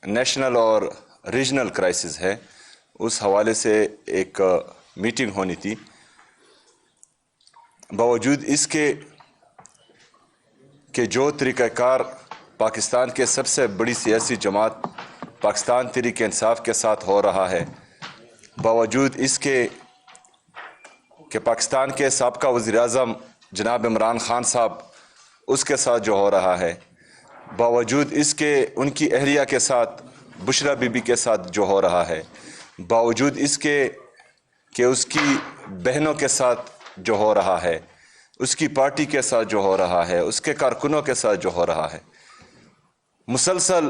National اور regional crisis ہے، اس حوالے سے ایک میٹنگ ہونی تھی۔ باوجود اس کے کہ جو طریقہ کار پاکستان کے سب سے بڑی سیاسی جماعت پاکستان تحریک انصاف کے ساتھ ہو رہا ہے، باوجود اس کے کہ پاکستان کے سابقہ وزیر اعظم جناب عمران خان صاحب اس کے ساتھ جو ہو رہا ہے، باوجود اس کے ان کی اہلیہ کے ساتھ بشرا بی بی کے ساتھ جو ہو رہا ہے، باوجود اس کے کہ اس کی بہنوں کے ساتھ جو ہو رہا ہے، اس کی پارٹی کے ساتھ جو ہو رہا ہے، اس کے کارکنوں کے ساتھ جو ہو رہا ہے، مسلسل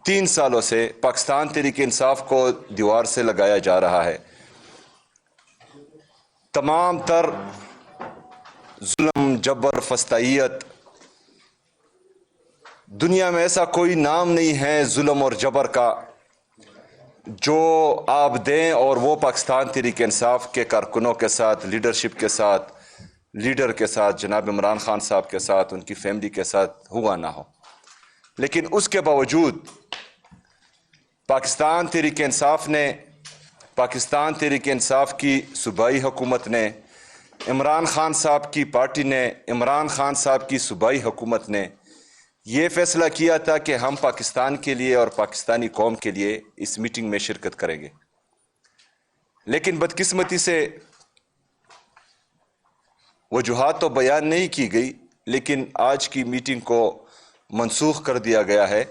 3 سالوں سے پاکستان تحریک انصاف کو دیوار سے لگایا جا رہا ہے۔ تمام تر ظلم، جبر، فسطائیت، دنیا میں ایسا کوئی نام نہیں ہے ظلم اور جبر کا جو آپ دیں اور وہ پاکستان تحریک انصاف کے کارکنوں کے ساتھ، لیڈرشپ کے ساتھ، لیڈر کے ساتھ، جناب عمران خان صاحب کے ساتھ، ان کی فیملی کے ساتھ ہوا نہ ہو۔ لیکن اس کے باوجود پاکستان تحریک انصاف نے، پاکستان تحریک انصاف کی صوبائی حکومت نے، عمران خان صاحب کی پارٹی نے، عمران خان صاحب کی صوبائی حکومت نے یہ فیصلہ کیا تھا کہ ہم پاکستان کے لیے اور پاکستانی قوم کے لیے اس میٹنگ میں شرکت کریں گے۔ لیکن بدقسمتی سے وجوہات تو بیان نہیں کی گئی، لیکن آج کی میٹنگ کو منسوخ کر دیا گیا ہے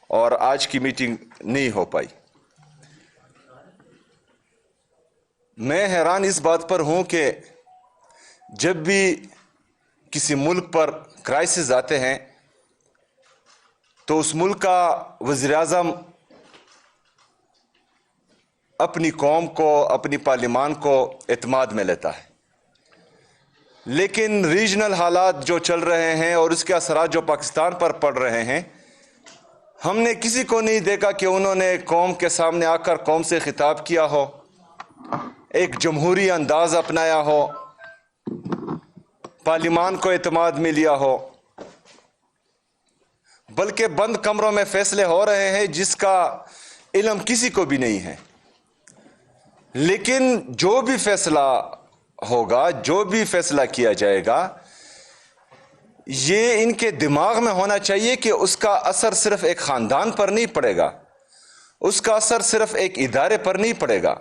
اور آج کی میٹنگ نہیں ہو پائی۔ میں حیران اس بات پر ہوں کہ جب بھی کسی ملک پر کرائسس آتے ہیں تو اس ملک کا وزیر اعظم اپنی قوم کو، اپنی پارلیمان کو اعتماد میں لیتا ہے، لیکن ریجنل حالات جو چل رہے ہیں اور اس کے اثرات جو پاکستان پر پڑ رہے ہیں، ہم نے کسی کو نہیں دیکھا کہ انہوں نے قوم کے سامنے آ کر قوم سے خطاب کیا ہو، ایک جمہوری انداز اپنایا ہو، پارلیمان کو اعتماد میں لیا ہو، بلکہ بند کمروں میں فیصلے ہو رہے ہیں جس کا علم کسی کو بھی نہیں ہے۔ لیکن جو بھی فیصلہ ہوگا، جو بھی فیصلہ کیا جائے گا، یہ ان کے دماغ میں ہونا چاہیے کہ اس کا اثر صرف ایک خاندان پر نہیں پڑے گا، اس کا اثر صرف ایک ادارے پر نہیں پڑے گا،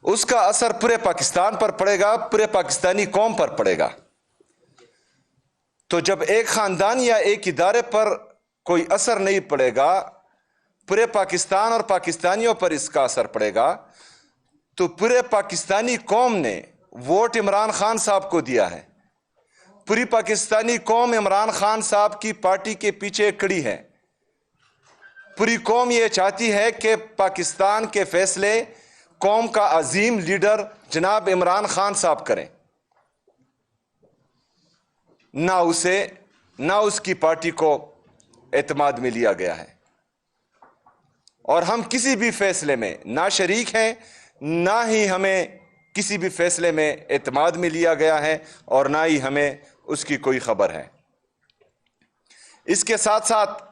اس کا اثر پورے پاکستان پر پڑے گا، پورے پاکستانی قوم پر پڑے گا۔ تو جب ایک خاندان یا ایک ادارے پر کوئی اثر نہیں پڑے گا، پورے پاکستان اور پاکستانیوں پر اس کا اثر پڑے گا، تو پورے پاکستانی قوم نے ووٹ عمران خان صاحب کو دیا ہے، پوری پاکستانی قوم عمران خان صاحب کی پارٹی کے پیچھے کھڑی ہے، پوری قوم یہ چاہتی ہے کہ پاکستان کے فیصلے قوم کا عظیم لیڈر جناب عمران خان صاحب کریں، نہ اس کی پارٹی کو اعتماد میں لیا گیا ہے۔ اور ہم کسی بھی فیصلے میں نہ شریک ہیں، نہ ہی ہمیں کسی بھی فیصلے میں اعتماد میں لیا گیا ہے، اور نہ ہی ہمیں اس کی کوئی خبر ہے۔ اس کے ساتھ ساتھ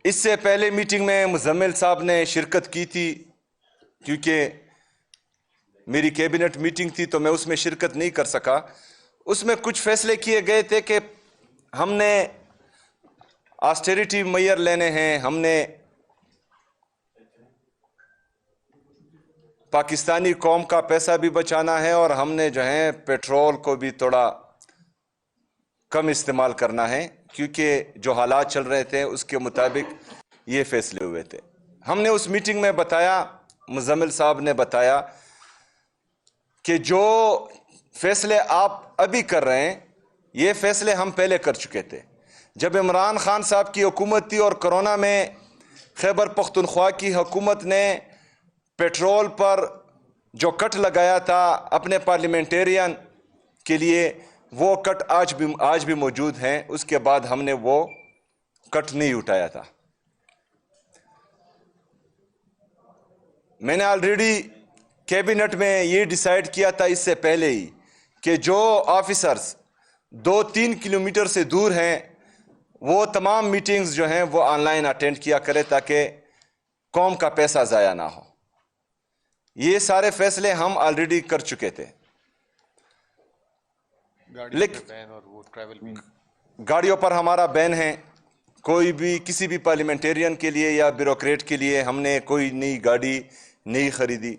اس سے پہلے میٹنگ میں مزمل صاحب نے شرکت کی تھی، کیونکہ میری کیبنٹ میٹنگ تھی تو میں اس میں شرکت نہیں کر سکا۔ اس میں کچھ فیصلے کیے گئے تھے کہ ہم نے آسٹیریٹی میئر لینے ہیں، ہم نے پاکستانی قوم کا پیسہ بھی بچانا ہے، اور ہم نے جو ہے پیٹرول کو بھی تھوڑا کم استعمال کرنا ہے، کیونکہ جو حالات چل رہے تھے اس کے مطابق یہ فیصلے ہوئے تھے۔ ہم نے اس میٹنگ میں بتایا، مزمل صاحب نے بتایا کہ جو فیصلے آپ ابھی کر رہے ہیں یہ فیصلے ہم پہلے کر چکے تھے۔ جب عمران خان صاحب کی حکومت تھی اور کرونا میں خیبر پختونخوا کی حکومت نے پیٹرول پر جو کٹ لگایا تھا اپنے پارلیمنٹیرین کے لیے، وہ کٹ آج بھی موجود ہیں، اس کے بعد ہم نے وہ کٹ نہیں اٹھایا تھا۔ میں نے آلریڈی کیبنٹ میں یہ ڈیسائیڈ کیا تھا اس سے پہلے ہی کہ جو آفیسرز 2-3 کلومیٹر سے دور ہیں وہ تمام میٹنگز جو ہیں وہ آن لائن اٹینڈ کیا کرے تاکہ قوم کا پیسہ ضائع نہ ہو. یہ سارے فیصلے ہم آلریڈی کر چکے تھے. گاڑیوں پر ہمارا بین ہے. کوئی بھی کسی بھی پارلیمنٹیرین کے لیے یا بیوروکریٹ کے لیے ہم نے کوئی نئی گاڑی نہیں خریدی.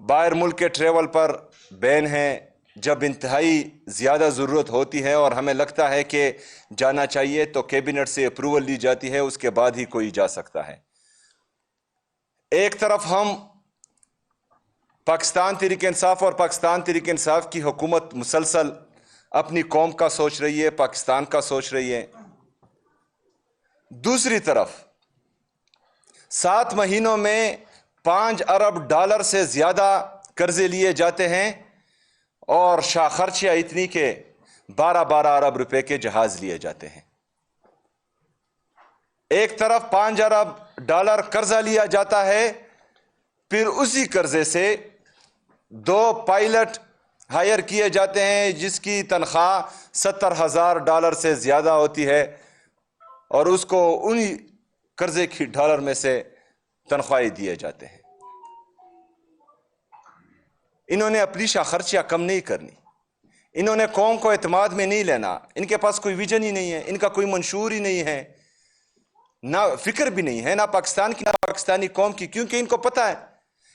باہر ملک کے ٹریول پر بین ہے. جب انتہائی زیادہ ضرورت ہوتی ہے اور ہمیں لگتا ہے کہ جانا چاہیے تو کیبنٹ سے اپروول لی جاتی ہے, اس کے بعد ہی کوئی جا سکتا ہے. ایک طرف ہم پاکستان تحریک انصاف اور پاکستان تحریک انصاف کی حکومت مسلسل اپنی قوم کا سوچ رہی ہے, پاکستان کا سوچ رہی ہے. دوسری طرف 7 مہینوں میں 5 ارب ڈالر سے زیادہ قرضے لیے جاتے ہیں اور شاہ خرچیاں اتنی کہ 12 ارب روپے کے جہاز لیے جاتے ہیں. ایک طرف 5 ارب ڈالر قرضہ لیا جاتا ہے, پھر اسی قرضے سے 2 پائلٹ ہائر کیے جاتے ہیں جس کی تنخواہ $70,000 سے زیادہ ہوتی ہے, اور اس کو انہی قرضے کی ڈالر میں سے تنخواہیں دیے جاتے ہیں. انہوں نے اپنی شاہ خرچیاں کم نہیں کرنی. انہوں نے قوم کو اعتماد میں نہیں لینا. ان کے پاس کوئی ویژن ہی نہیں ہے, ان کا کوئی منشور ہی نہیں ہے, نہ فکر بھی نہیں ہے, نہ پاکستان کی نہ پاکستانی قوم کی, کیونکہ ان کو پتہ ہے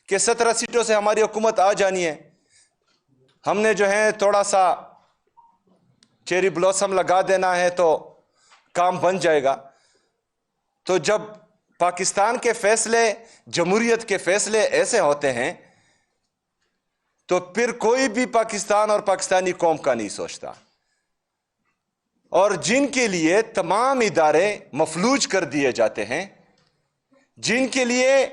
کہ 17 سیٹوں سے ہماری حکومت آ جانی ہے. ہم نے جو ہے تھوڑا سا چیری بلوسم لگا دینا ہے تو کام بن جائے گا. تو جب پاکستان کے فیصلے, جمہوریت کے فیصلے ایسے ہوتے ہیں تو پھر کوئی بھی پاکستان اور پاکستانی قوم کا نہیں سوچتا. اور جن کے لیے تمام ادارے مفلوج کر دیے جاتے ہیں, جن کے لیے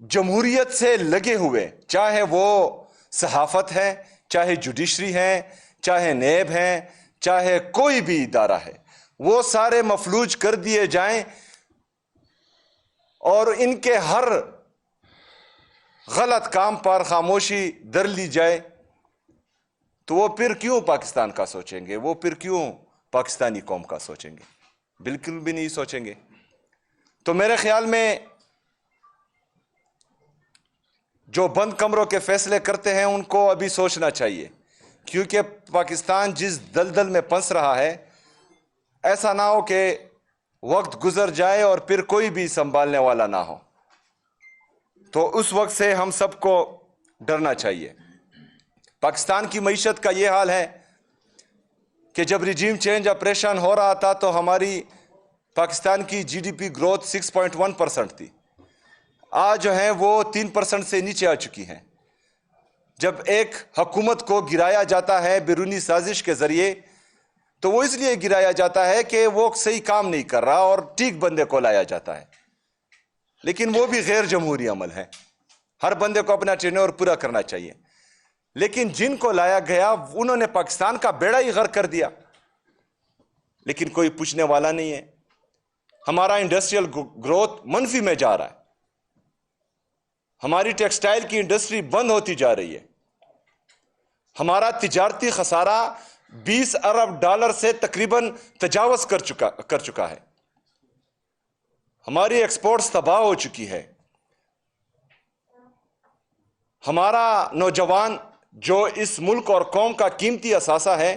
جمہوریت سے لگے ہوئے, چاہے وہ صحافت ہے, چاہے جوڈیشری ہے, چاہے نیب ہے, چاہے کوئی بھی ادارہ ہے, وہ سارے مفلوج کر دیے جائیں اور ان کے ہر غلط کام پر خاموشی در لی جائے, تو وہ پھر کیوں پاکستان کا سوچیں گے؟ وہ پھر کیوں پاکستانی قوم کا سوچیں گے؟ بالکل بھی نہیں سوچیں گے. تو میرے خیال میں جو بند کمروں کے فیصلے کرتے ہیں ان کو ابھی سوچنا چاہیے, کیونکہ پاکستان جس دلدل میں پھنس رہا ہے, ایسا نہ ہو کہ وقت گزر جائے اور پھر کوئی بھی سنبھالنے والا نہ ہو. تو اس وقت سے ہم سب کو ڈرنا چاہیے. پاکستان کی معیشت کا یہ حال ہے کہ جب رجیم چینج آپریشن ہو رہا تھا تو ہماری پاکستان کی جی ڈی پی گروتھ 6.1% تھی. آج جو ہے وہ 3% سے نیچے آ چکی ہیں. جب ایک حکومت کو گرایا جاتا ہے بیرونی سازش کے ذریعے تو وہ اس لیے گرایا جاتا ہے کہ وہ صحیح کام نہیں کر رہا اور ٹھیک بندے کو لایا جاتا ہے, لیکن وہ بھی غیر جمہوری عمل ہے. ہر بندے کو اپنا ٹینور پورا کرنا چاہیے, لیکن جن کو لایا گیا انہوں نے پاکستان کا بیڑا ہی غرق کر دیا, لیکن کوئی پوچھنے والا نہیں ہے. ہمارا انڈسٹریل گروتھ منفی میں جا رہا ہے, ہماری ٹیکسٹائل کی انڈسٹری بند ہوتی جا رہی ہے, ہمارا تجارتی خسارہ $20 ارب سے تقریباً تجاوز کر چکا ہے, ہماری ایکسپورٹس تباہ ہو چکی ہے. ہمارا نوجوان جو اس ملک اور قوم کا قیمتی اثاثہ ہے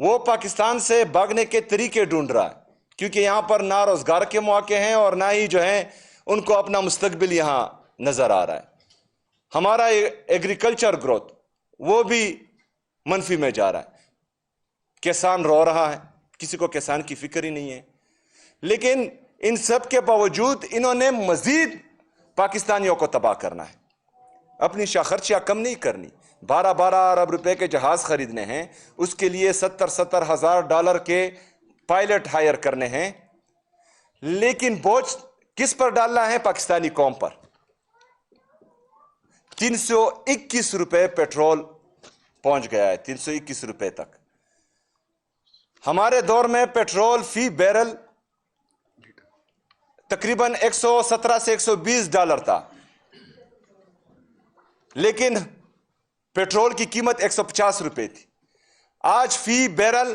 وہ پاکستان سے بھاگنے کے طریقے ڈھونڈ رہا ہے, کیونکہ یہاں پر نہ روزگار کے مواقع ہیں اور نہ ہی جو ہے ان کو اپنا مستقبل یہاں نظر آ رہا ہے. ہمارا ایگریکلچر گروتھ وہ بھی منفی میں جا رہا ہے. کسان رو رہا ہے, کسی کو کسان کی فکر ہی نہیں ہے, لیکن ان سب کے باوجود انہوں نے مزید پاکستانیوں کو تباہ کرنا ہے. اپنی شاہ خرچیاں کم نہیں کرنی. 12 ارب روپے کے جہاز خریدنے ہیں, اس کے لیے $70,000 کے پائلٹ ہائر کرنے ہیں, لیکن بوجھ کس پر ڈالنا ہے؟ پاکستانی قوم پر. 321 روپے پیٹرول پہنچ گیا ہے, 321 روپے تک. ہمارے دور میں پیٹرول فی بیرل تقریباً $117 سے $120 تھا, لیکن پیٹرول کی قیمت 150 روپے تھی. آج فی بیرل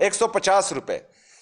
$150,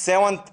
7th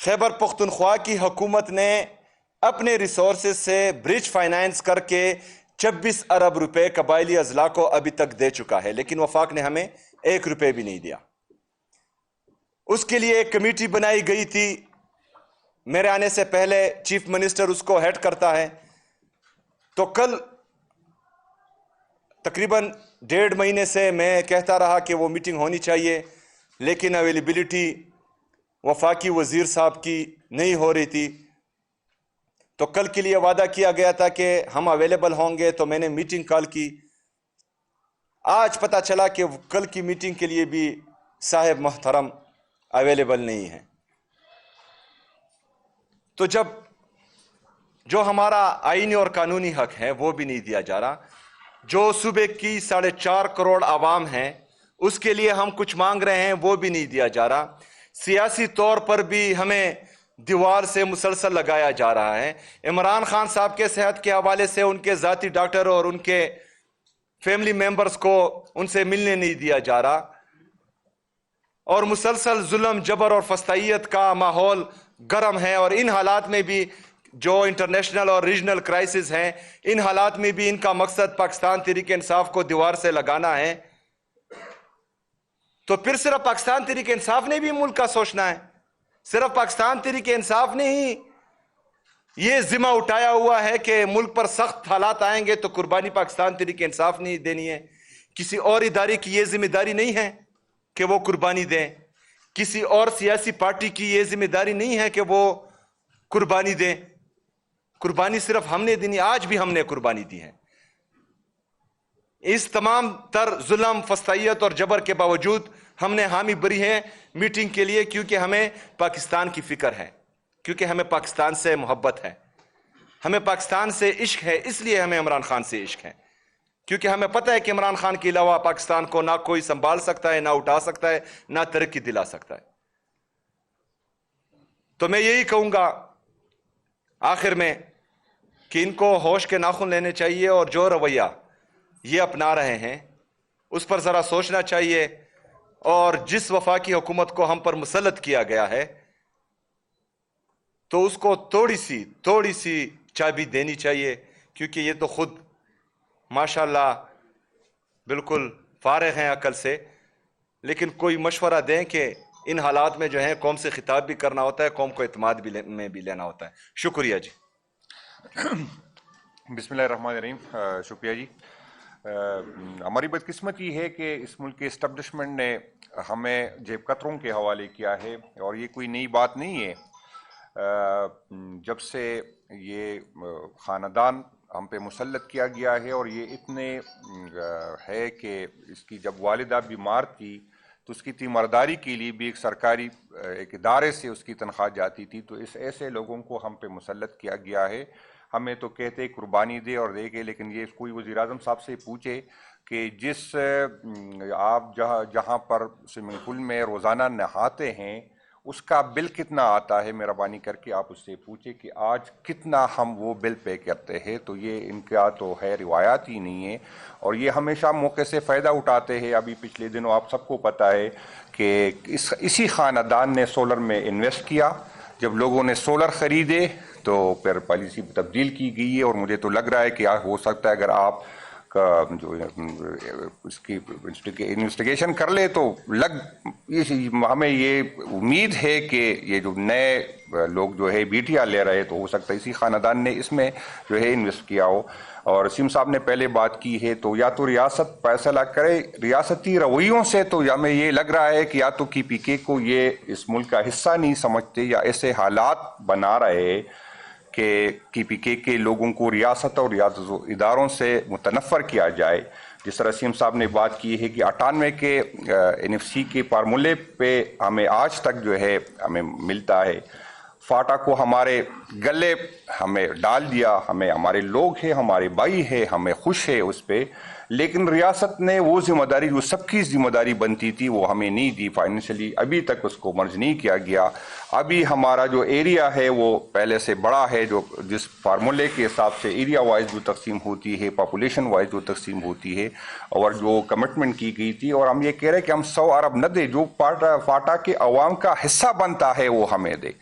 خیبر پختونخوا کی حکومت نے اپنے ریسورسز سے برج فائنانس کر کے 26 ارب روپے قبائلی اضلاع کو ابھی تک دے چکا ہے، لیکن وفاق نے ہمیں 1 روپے بھی نہیں دیا۔ اس کے لیے ایک کمیٹی بنائی گئی تھی، میرے آنے سے پہلے چیف منسٹر اس کو ہیڈ کرتا ہے۔ تو کل تقریباً 1.5 مہینے سے میں کہتا رہا کہ وہ میٹنگ ہونی چاہیے، لیکن اویلیبلٹی وفاقی وزیر صاحب کی نہیں ہو رہی تھی۔ تو کل کے لیے وعدہ کیا گیا تھا کہ ہم اویلیبل ہوں گے، تو میں نے میٹنگ کال کی۔ آج پتہ چلا کہ کل کی میٹنگ کے لیے بھی صاحب محترم اویلیبل نہیں ہے۔ تو جب جو ہمارا آئینی اور قانونی حق ہے وہ بھی نہیں دیا جا رہا، جو صوبے کی 4.5 کروڑ عوام ہیں اس کے لیے ہم کچھ مانگ رہے ہیں وہ بھی نہیں دیا جا رہا، سیاسی طور پر بھی ہمیں دیوار سے مسلسل لگایا جا رہا ہے۔ عمران خان صاحب کے صحت کے حوالے سے ان کے ذاتی ڈاکٹر اور ان کے فیملی ممبرز کو ان سے ملنے نہیں دیا جا رہا، اور مسلسل ظلم، جبر اور فسطائیت کا ماحول گرم ہے۔ اور ان حالات میں بھی جو انٹرنیشنل اور ریجنل کرائسس ہیں، ان حالات میں بھی ان کا مقصد پاکستان تحریک انصاف کو دیوار سے لگانا ہے۔ تو پھر صرف پاکستان تحریک انصاف نے بھی ملک کا سوچنا ہے، صرف پاکستان تحریک انصاف نے ہی یہ ذمہ اٹھایا ہوا ہے کہ ملک پر سخت حالات آئیں گے تو قربانی پاکستان تحریک انصاف نے ہی دینی ہے۔ کسی اور ادارے کی یہ ذمہ داری نہیں ہے کہ وہ قربانی دیں، کسی اور سیاسی پارٹی کی یہ ذمہ داری نہیں ہے کہ وہ قربانی دیں۔ قربانی صرف ہم نے دینی، آج بھی ہم نے قربانی دی ہے۔ اس تمام تر ظلم، فسطائیت اور جبر کے باوجود ہم نے حامی بری ہیں میٹنگ کے لیے، کیونکہ ہمیں پاکستان کی فکر ہے، کیونکہ ہمیں پاکستان سے محبت ہے، ہمیں پاکستان سے عشق ہے، اس لیے ہمیں عمران خان سے عشق ہے، کیونکہ ہمیں پتہ ہے کہ عمران خان کے علاوہ پاکستان کو نہ کوئی سنبھال سکتا ہے، نہ اٹھا سکتا ہے، نہ ترقی دلا سکتا ہے۔ تو میں یہی کہوں گا آخر میں کہ ان کو ہوش کے ناخن لینے چاہیے، اور جو رویہ یہ اپنا رہے ہیں اس پر ذرا سوچنا چاہیے، اور جس وفاقی حکومت کو ہم پر مسلط کیا گیا ہے تو اس کو تھوڑی سی چابی دینی چاہیے، کیونکہ یہ تو خود ماشاءاللہ بالکل فارغ ہیں عقل سے، لیکن کوئی مشورہ دیں کہ ان حالات میں جو ہیں قوم سے خطاب بھی کرنا ہوتا ہے، قوم کو اعتماد میں بھی لینا ہوتا ہے۔ شکریہ جی۔ بسم اللہ الرحمن الرحیم۔ شکریہ جی۔ ہماری بدقسمتی ہے کہ اس ملک کے اسٹیبلشمنٹ نے ہمیں جیب کتروں کے حوالے کیا ہے، اور یہ کوئی نئی بات نہیں ہے۔ جب سے یہ خاندان ہم پہ مسلط کیا گیا ہے، اور یہ اتنے ہے کہ اس کی جب والدہ بیمار تھی تو اس کی تیمارداری کے لیے بھی ایک سرکاری ایک ادارے سے اس کی تنخواہ جاتی تھی، تو اس ایسے لوگوں کو ہم پہ مسلط کیا گیا ہے۔ ہمیں تو کہتے قربانی دے اور دے کے، لیکن یہ کوئی وزیر اعظم صاحب سے پوچھے کہ جس آپ جہاں پر سوئمنگ پول میں روزانہ نہاتے ہیں اس کا بل کتنا آتا ہے، مہربانی کر کے آپ اس سے پوچھیں کہ آج کتنا ہم وہ بل پے کرتے ہیں۔ تو یہ ان کا تو ہے روایات ہی نہیں ہے، اور یہ ہمیشہ موقع سے فائدہ اٹھاتے ہیں۔ ابھی پچھلے دنوں آپ سب کو پتہ ہے کہ اسی خاندان نے سولر میں انویسٹ کیا، جب لوگوں نے سولر خریدے تو پھر پالیسی تبدیل کی گئی ہے، اور مجھے تو لگ رہا ہے کہ ہو سکتا ہے اگر آپ کا جو اس کی انویسٹیگیشن کر لے تو ہمیں یہ امید ہے کہ یہ جو نئے لوگ جو ہے بیٹیاں لے رہے تو ہو سکتا ہے اسی خاندان نے اس میں جو ہے انویسٹ کیا ہو۔ اور وسیم صاحب نے پہلے بات کی ہے، تو یا تو ریاست فیصلہ کرے ریاستی رویوں سے، تو ہمیں یہ لگ رہا ہے کہ یا تو کی پی کے کو یہ اس ملک کا حصہ نہیں سمجھتے، یا ایسے حالات بنا رہے کہ کی پی کے لوگوں کو ریاست اور ریاست اداروں سے متنفر کیا جائے۔ جس طرح وسیم صاحب نے بات کی ہے کہ 98 کے NFC کے فارمولے پہ ہمیں آج تک جو ہے ہمیں ملتا ہے، فاٹا کو ہمارے گلے ہمیں ڈال دیا، ہمیں ہمارے لوگ ہیں، ہمارے بھائی ہیں، ہمیں خوش ہے اس پہ، لیکن ریاست نے وہ ذمہ داری جو سب کی ذمہ داری بنتی تھی وہ ہمیں نہیں دی فائنینشلی، ابھی تک اس کو مرج نہیں کیا گیا۔ ابھی ہمارا جو ایریا ہے وہ پہلے سے بڑا ہے، جو جس فارمولے کے حساب سے ایریا وائز جو تقسیم ہوتی ہے، پاپولیشن وائز جو تقسیم ہوتی ہے، اور جو کمٹمنٹ کی گئی تھی، اور ہم یہ کہہ رہے ہیں کہ ہم 100 ارب نہ دیں، جو فاٹا کے عوام کا حصہ بنتا ہے وہ ہمیں دے۔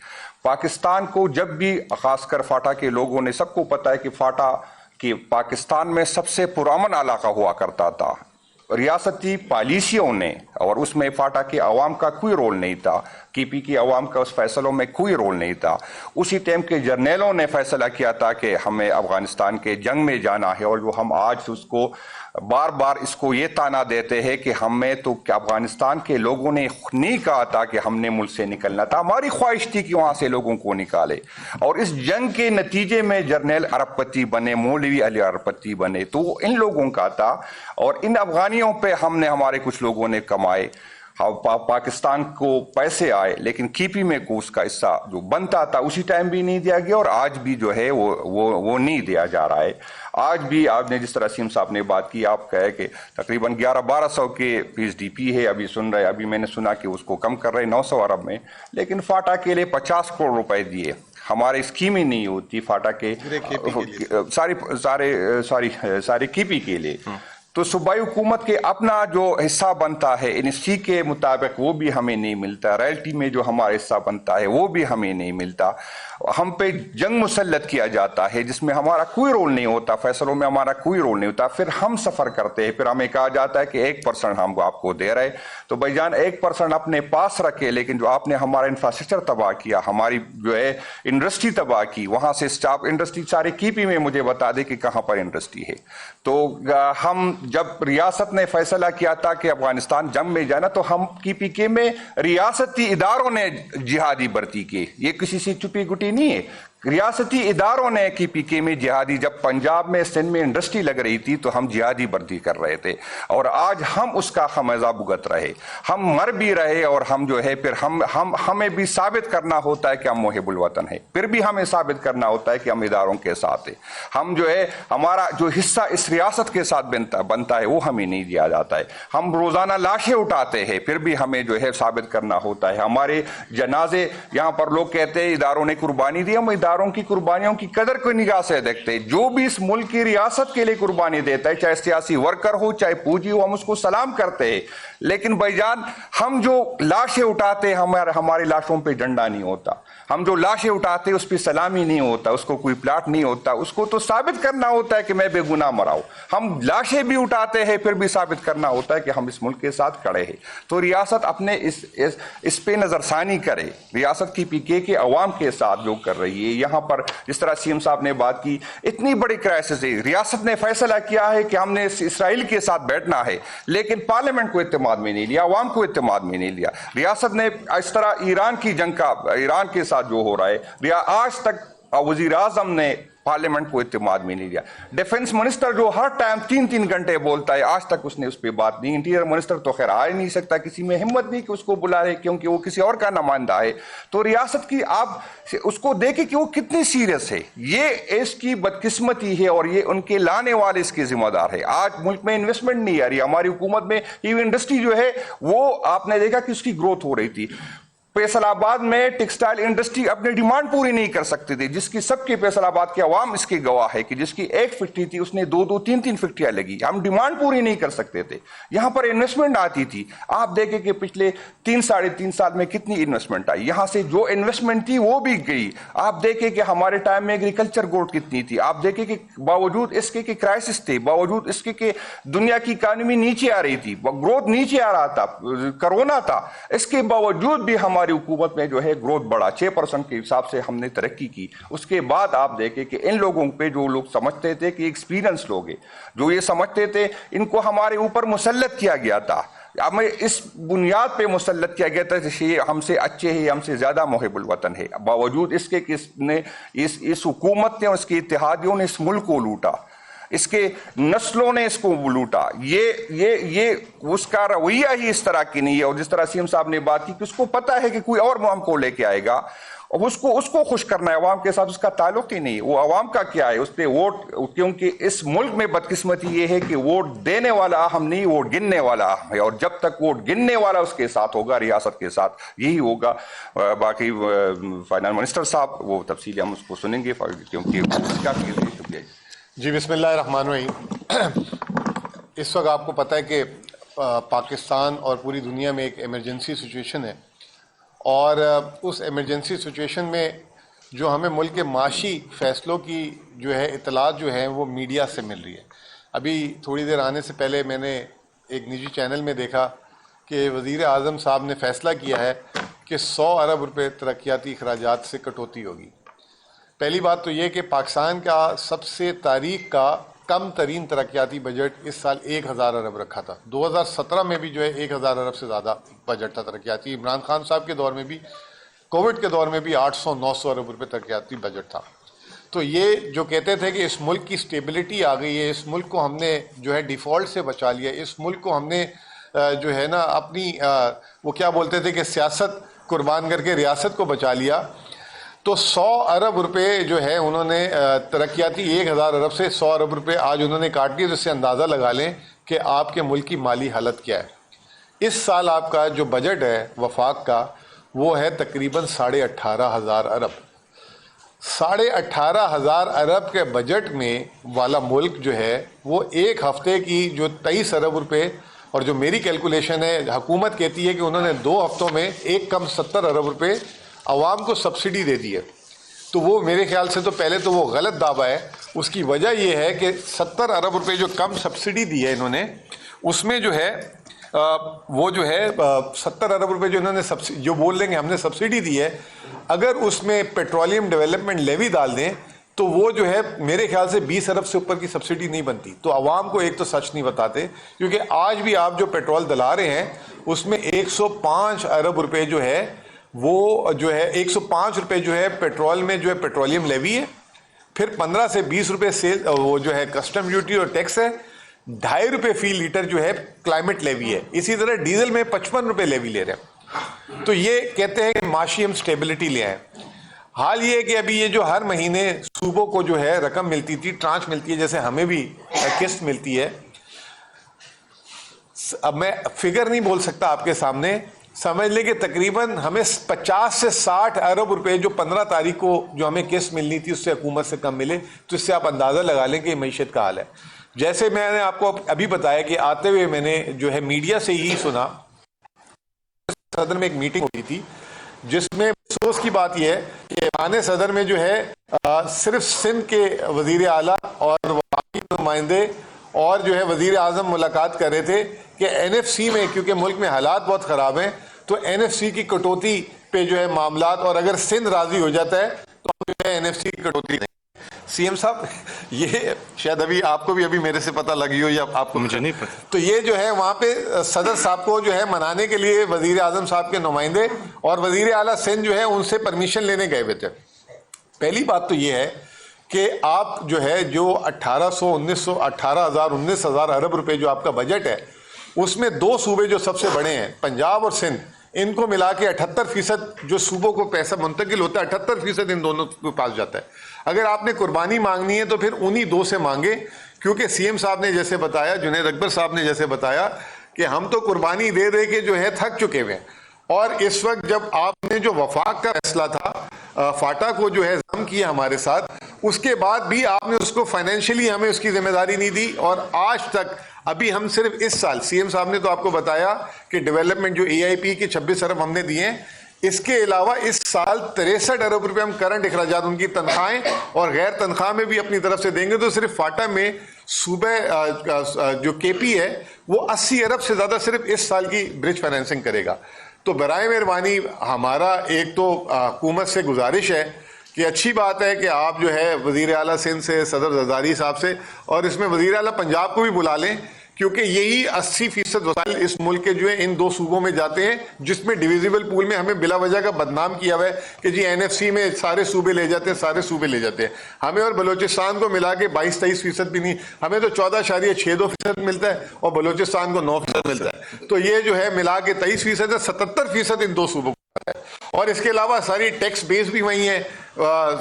پاکستان کو جب بھی خاص کر فاٹا کے لوگوں نے سب کو پتا ہے کہ فاٹا کہ پاکستان میں سب سے پرامن علاقہ ہوا کرتا تھا، ریاستی پالیسیوں نے، اور اس میں فاٹا کے عوام کا کوئی رول نہیں تھا، کی پی کی عوام کا اس فیصلوں میں کوئی رول نہیں تھا۔ اسی ٹائم کے جرنیلوں نے فیصلہ کیا تھا کہ ہمیں افغانستان کے جنگ میں جانا ہے، اور جو ہم آج اس کو بار بار اس کو یہ تانا دیتے ہیں کہ ہمیں تو افغانستان کے لوگوں نے نہیں کہا تھا کہ ہم نے ملک سے نکلنا تھا، ہماری خواہش تھی کہ وہاں سے لوگوں کو نکالے، اور اس جنگ کے نتیجے میں جرنیل ارب پتی بنے، مولوی علی ارب پتی بنے، تو وہ ان لوگوں کا تھا، اور ان افغانیوں پہ ہم نے ہمارے کچھ لوگوں نے کمائے، پاکستان کو پیسے آئے، لیکن کی پی میں کو اس کا حصہ جو بنتا تھا اسی ٹائم بھی نہیں دیا گیا، اور آج بھی جو ہے وہ نہیں دیا جا رہا ہے۔ آج بھی آپ نے جس طرح سیم صاحب نے بات کی، آپ کہے کہ تقریباً 1100-1200 کے پیس ڈی پی ہے، ابھی میں نے سنا کہ اس کو کم کر رہے 900 ارب میں، لیکن فاٹا کے لیے 50 کروڑ روپے دیے، ہمارے اسکیم ہی نہیں ہوتی فاٹا کے سارے کی پی کے لیے، تو صوبائی حکومت کے اپنا جو حصہ بنتا ہے این ایس سی کے مطابق وہ بھی ہمیں نہیں ملتا، رائلٹی میں جو ہمارا حصہ بنتا ہے وہ بھی ہمیں نہیں ملتا، ہم پہ جنگ مسلط کیا جاتا ہے جس میں ہمارا کوئی رول نہیں ہوتا، فیصلوں میں ہمارا کوئی رول نہیں ہوتا، پھر ہم سفر کرتے ہیں، پھر ہمیں کہا جاتا ہے کہ 1% ہم آپ کو دے رہے، تو بھائی جان 1% اپنے پاس رکھے، لیکن جو آپ نے ہمارا انفراسٹرکچر تباہ کیا، ہماری جو ہے انڈسٹری تباہ کی، وہاں سے سٹاف انڈسٹری سارے کی پی میں مجھے بتا دے کہ کہاں پر انڈسٹری ہے، تو ہم جب ریاست نے فیصلہ کیا تھا کہ افغانستان جنگ میں جانا، تو ہم کی پی کے میں ریاستی اداروں نے جہادی بھرتی کی، یہ کسی سے چھپی گٹی نہیں ہے، ریاستی اداروں نے کی پی کے میں جہادی، جب پنجاب میں سندھ میں انڈسٹری لگ رہی تھی تو ہم جہادی بھرتی کر رہے تھے، اور آج ہم اس کا خمیازہ بھگت رہے، ہم مر بھی رہے، اور ہم جو ہے پھر ہمیں بھی ثابت کرنا ہوتا ہے کہ ہم محب الوطن ہیں، پھر بھی ہمیں ثابت کرنا ہوتا ہے کہ ہم اداروں کے ساتھ ہیں، ہم جو ہے ہمارا جو حصہ اس ریاست کے ساتھ بنتا ہے وہ ہمیں نہیں دیا جاتا ہے، ہم روزانہ لاشیں اٹھاتے ہیں، پھر بھی ہمیں جو ہے ثابت کرنا ہوتا ہے، ہمارے جنازے یہاں پر لوگ کہتے ہیں اداروں نے قربانی دی، ہم اداروں کی قربانیوں کی قدر کو نگاہ سے دیکھتے ہیں، جو بھی اس ملک کی ریاست کے لیے قربانی دیتا ہے، چاہے سیاسی ورکر ہو چاہے پوجی ہو، ہم اس کو سلام کرتے ہیں، لیکن بھائی جان ہم جو لاشیں اٹھاتے ہیں ہماری لاشوں پہ ڈنڈا نہیں ہوتا، ہم جو لاشیں اٹھاتے ہیں اس پہ سلامی نہیں ہوتا، اس کو کوئی پلاٹ نہیں ہوتا، اس کو تو ثابت کرنا ہوتا ہے کہ میں بے گناہ مرا ہوں، ہم لاشیں بھی اٹھاتے ہیں پھر بھی ثابت کرنا ہوتا ہے کہ ہم اس ملک کے ساتھ کھڑے ہیں، تو ریاست اپنے اس پہ نظر ثانی کرے، ریاست کی پی کے عوام کے ساتھ جو کر رہی ہے، یہاں پر جس طرح سی ایم صاحب نے بات کی، اتنی بڑی کرائسس ہے، ریاست نے فیصلہ کیا ہے کہ ہم نے اسرائیل کے ساتھ بیٹھنا ہے، لیکن پارلیمنٹ کو اعتماد میں نہیں لیا، عوام کو اعتماد میں نہیں لیا، ریاست نے اس طرح ایران کی جنگ کا، ایران کے ساتھ جو ہو رہا ہے، آج تک وزیر اعظم نے پارلیمنٹ کو اعتماد میں نہیں لیا، ڈیفنس منسٹر جو ہر ٹائم 3 گھنٹے بولتا ہے، آج تک اس نے اس پہ بات نہیں، انٹیریئر منسٹر تو خیر آ ہی نہیں سکتا، کسی میں ہمت نہیں کہ اس کو بلا رہے کیونکہ وہ کسی اور کا نمائندہ ہے، تو ریاست کی آپ اس کو دیکھیں کہ وہ کتنی سیریس ہے، یہ اس کی بدقسمتی ہے، اور یہ ان کے لانے والے اس کے ذمہ دار ہے، آج ملک میں انویسٹمنٹ نہیں آ رہی، ہماری حکومت میں یہ انڈسٹری جو ہے وہ آپ نے دیکھا کہ اس کی گروتھ ہو رہی تھی، فیصل آباد میں ٹیکسٹائل انڈسٹری اپنی ڈیمانڈ پوری نہیں کر سکتے تھے، جس کی سب کے فیصل آباد کے عوام اس کی گواہ ہے کہ جس کی 1 فیکٹری تھی اس نے 2 3 فیکٹریاں لگی، ہم ڈیمانڈ پوری نہیں کر سکتے تھے، یہاں پر انویسٹمنٹ آتی تھی، آپ دیکھیں کہ پچھلے 3-3.5 سال میں کتنی انویسٹمنٹ آئی، یہاں سے جو انویسٹمنٹ تھی وہ بھی گئی، آپ دیکھیں کہ ہمارے ٹائم میں ایگریکلچر گروتھ کتنی تھی، آپ دیکھیں کہ باوجود اس کے کرائسس تھے، باوجود اس کے کہ دنیا کی اکانومی نیچے آ رہی تھی، گروتھ نیچے آ رہا تھا، کرونا تھا، اس کے باوجود بھی ہماری حکومت میں جو ہے گروتھ بڑھا، 6% کے حساب سے ہم نے ترقی کی، اس کے بعد آپ دیکھیں کہ ان لوگوں پہ جو لوگ سمجھتے تھے کہ ایکسپیرینس لوگ ہیں، جو یہ سمجھتے تھے ان کو ہمارے اوپر مسلط کیا گیا تھا، ہمیں اس بنیاد پہ مسلط کیا گیا تھا کہ یہ ہم سے اچھے ہیں، ہم سے زیادہ محب الوطن ہے، باوجود اس کے کہ اس حکومت نے اور اس کے اتحادیوں نے اس ملک کو لوٹا، اس کے نسلوں نے اس کو لوٹا، یہ اس کا رویہ ہی اس طرح کی نہیں ہے، اور جس طرح سی ایم صاحب نے بات کی کہ اس کو پتا ہے کہ کوئی اور ہم کو لے کے آئے گا، اور اس کو خوش کرنا ہے، عوام کے ساتھ اس کا تعلق ہی نہیں، وہ عوام کا کیا ہے، اس پہ ووٹ، کیونکہ اس ملک میں بدقسمتی یہ ہے کہ ووٹ دینے والا اہم نہیں، ووٹ گننے والا اہم ہے، اور جب تک ووٹ گننے والا اس کے ساتھ ہوگا، ریاست کے ساتھ یہی ہوگا، باقی فائنانس منسٹر صاحب وہ تفصیل ہم اس کو سنیں گے کیونکہ اس کا شکریہ جی بسم اللہ الرحمن الرحیم۔ اس وقت آپ کو پتہ ہے کہ پاکستان اور پوری دنیا میں ایک ایمرجنسی سچویشن ہے، اور اس ایمرجنسی سچویشن میں جو ہمیں ملک کے معاشی فیصلوں کی جو ہے اطلاعات جو ہیں وہ میڈیا سے مل رہی ہے. ابھی تھوڑی دیر آنے سے پہلے میں نے ایک نجی چینل میں دیکھا کہ وزیر اعظم صاحب نے فیصلہ کیا ہے کہ 100 ارب روپے ترقیاتی اخراجات سے کٹوتی ہوگی. پہلی بات تو یہ کہ پاکستان کا سب سے تاریخ کا کم ترین ترقیاتی بجٹ اس سال 1000 ارب رکھا تھا. 2017 میں بھی جو ہے 1000 ارب سے زیادہ بجٹ تھا ترقیاتی. عمران خان صاحب کے دور میں بھی، کووڈ کے دور میں بھی 800-900 ارب روپے ترقیاتی بجٹ تھا. تو یہ جو کہتے تھے کہ اس ملک کی سٹیبلٹی آ گئی ہے، اس ملک کو ہم نے جو ہے ڈیفالٹ سے بچا لیا، اس ملک کو ہم نے جو ہے نا اپنی وہ کیا بولتے تھے کہ سیاست قربان کر کے ریاست کو بچا لیا. تو 100 ارب روپے جو ہے انہوں نے ترقیاتی 1000 ارب سے 100 ارب روپے آج انہوں نے کاٹ دیے. جس سے اندازہ لگا لیں کہ آپ کے ملک کی مالی حالت کیا ہے. اس سال آپ کا جو بجٹ ہے وفاق کا وہ ہے تقریباً 18,500 ارب. 18,500 ارب کے بجٹ میں والا ملک جو ہے وہ ایک ہفتے کی جو 23 ارب روپے، اور جو میری کیلکولیشن ہے حکومت کہتی ہے کہ انہوں نے 2 ہفتوں میں ایک کم 70 ارب روپے عوام کو سبسڈی دے دی ہے. تو وہ میرے خیال سے تو پہلے تو وہ غلط دعویٰ ہے. اس کی وجہ یہ ہے کہ 70 ارب روپے جو کم سبسڈی دی ہے انہوں نے، اس میں جو ہے وہ جو ہے 70 ارب روپے جو انہوں نے جو بول رہے ہیں ہم نے سبسڈی دی ہے، اگر اس میں پیٹرولیم ڈیولپمنٹ لیوی ڈال دیں تو وہ جو ہے میرے خیال سے 20 ارب سے اوپر کی سبسڈی نہیں بنتی. تو عوام کو ایک تو سچ نہیں بتاتے، کیونکہ آج بھی آپ جو پیٹرول دلا رہے ہیں اس میں 105 ارب روپے جو ہے وہ جو ہے 105 روپے جو ہے پیٹرول میں جو ہے پیٹرولیم لیوی ہے، پھر 15 سے 20 روپے سیل وہ جو ہے کسٹم ڈیوٹی اور ٹیکس ہے، 2.5 روپے فی لیٹر جو ہے کلائمیٹ لیوی ہے. اسی طرح ڈیزل میں 55 روپے لیوی لے رہے ہیں. تو یہ کہتے ہیں کہ معاشی ہم سٹیبلٹی لے آئیں. حال یہ ہے کہ ابھی یہ جو ہر مہینے صوبوں کو جو ہے رقم ملتی تھی، ٹرانچ ملتی ہے، جیسے ہمیں بھی قسط ملتی ہے. اب میں فگر نہیں بول سکتا آپ کے سامنے، سمجھ لیں کہ تقریباً ہمیں 50 سے 60 ارب روپے جو 15 تاریخ کو جو ہمیں قسط ملنی تھی اس سے حکومت سے کم ملے. تو اس سے آپ اندازہ لگا لیں کہ یہ معیشت کا حال ہے. جیسے میں نے آپ کو ابھی بتایا کہ آتے ہوئے میں نے جو ہے میڈیا سے یہی سنا، صدر میں ایک میٹنگ ہوئی تھی جس میں افسوس کی بات یہ ہے کہ ایوان صدر میں جو ہے صرف سندھ کے وزیر اعلیٰ اور وفاقی نمائندے اور جو ہے وزیر اعظم ملاقات کر رہے تھے کہ NFC میں، کیونکہ ملک میں حالات بہت خراب ہیں، تو NFC کی کٹوتی پہ جو ہے معاملات، اور اگر سندھ راضی ہو جاتا ہے تو ہم جو ہے NFC کی کٹوتی دیں. CM صاحب یہ شاید ابھی آپ کو بھی ابھی میرے سے پتہ لگی ہو یا آپ کو مجھے نہیں پتہ. تو یہ جو ہے وہاں پہ صدر صاحب کو جو ہے منانے کے لیے وزیر اعظم صاحب کے نمائندے اور وزیر اعلیٰ سندھ جو ہے ان سے پرمیشن لینے گئے ہوئے تھے. پہلی بات تو یہ ہے کہ آپ جو ہے جو 18,000 ارب روپے جو آپ کا بجٹ ہے اس میں 2 صوبے جو سب سے بڑے ہیں پنجاب اور سندھ، ان کو ملا کے 78% جو صوبوں کو پیسہ منتقل ہوتا ہے 78% ان دونوں کے پاس جاتا ہے. اگر آپ نے قربانی مانگنی ہے تو پھر انہی 2 سے مانگے، کیونکہ CM صاحب نے جیسے بتایا، جنید اکبر صاحب نے جیسے بتایا کہ ہم تو قربانی دے دے کے جو ہے تھک چکے ہوئے ہیں. اور اس وقت جب آپ نے جو وفاق کا فیصلہ تھا فاٹا کو جو ہے ضم کیا ہمارے ساتھ، اس کے بعد بھی آپ نے اس کو فائنینشلی ہمیں اس کی ذمہ داری نہیں دی. اور آج تک ابھی ہم صرف اس سال CM صاحب نے تو آپ کو بتایا کہ ڈیولپمنٹ جو EIP کے 26 ارب ہم نے دیے ہیں، اس کے علاوہ اس سال 63 ارب روپے ہم کرنٹ اخراجات ان کی تنخواہیں اور غیر تنخواہ میں بھی اپنی طرف سے دیں گے. تو صرف فاٹا میں صوبہ جو KP ہے وہ 80 ارب سے زیادہ صرف اس سال کی برج فائنینسنگ کرے گا. تو برائے مہربانی ہمارا ایک تو حکومت سے گزارش ہے کہ اچھی بات ہے کہ آپ جو ہے وزیر اعلیٰ سندھ سے، صدر زرداری صاحب سے، اور اس میں وزیر اعلیٰ پنجاب کو بھی بلا لیں، کیونکہ یہی 80% وسائل اس ملک کے جو ہے ان 2 صوبوں میں جاتے ہیں، جس میں ڈویزیبل پول میں ہمیں بلا وجہ کا بدنام کیا ہوا ہے کہ جی NFC میں سارے صوبے لے جاتے ہیں، سارے صوبے لے جاتے ہیں. ہمیں اور بلوچستان کو ملا کے 22-23% بھی نہیں، ہمیں تو 14.62% ملتا ہے اور بلوچستان کو 9% ملتا ہے. تو یہ جو ہے ملا کے 23% ہے، 77% ان 2 صوبوں کو ہے. اور اس کے علاوہ ساری ٹیکس بیس بھی وہیں ہے،